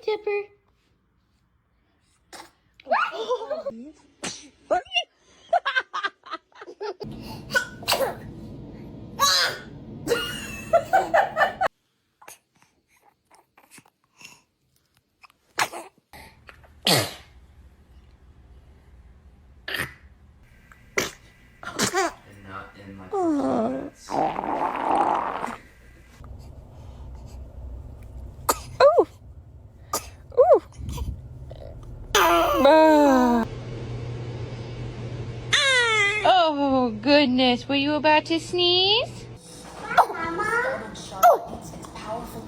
Tipper. And not in like 15 minutes. Ooh. Ooh. Oh, goodness. Were you about to sneeze? Mama. It's powerful.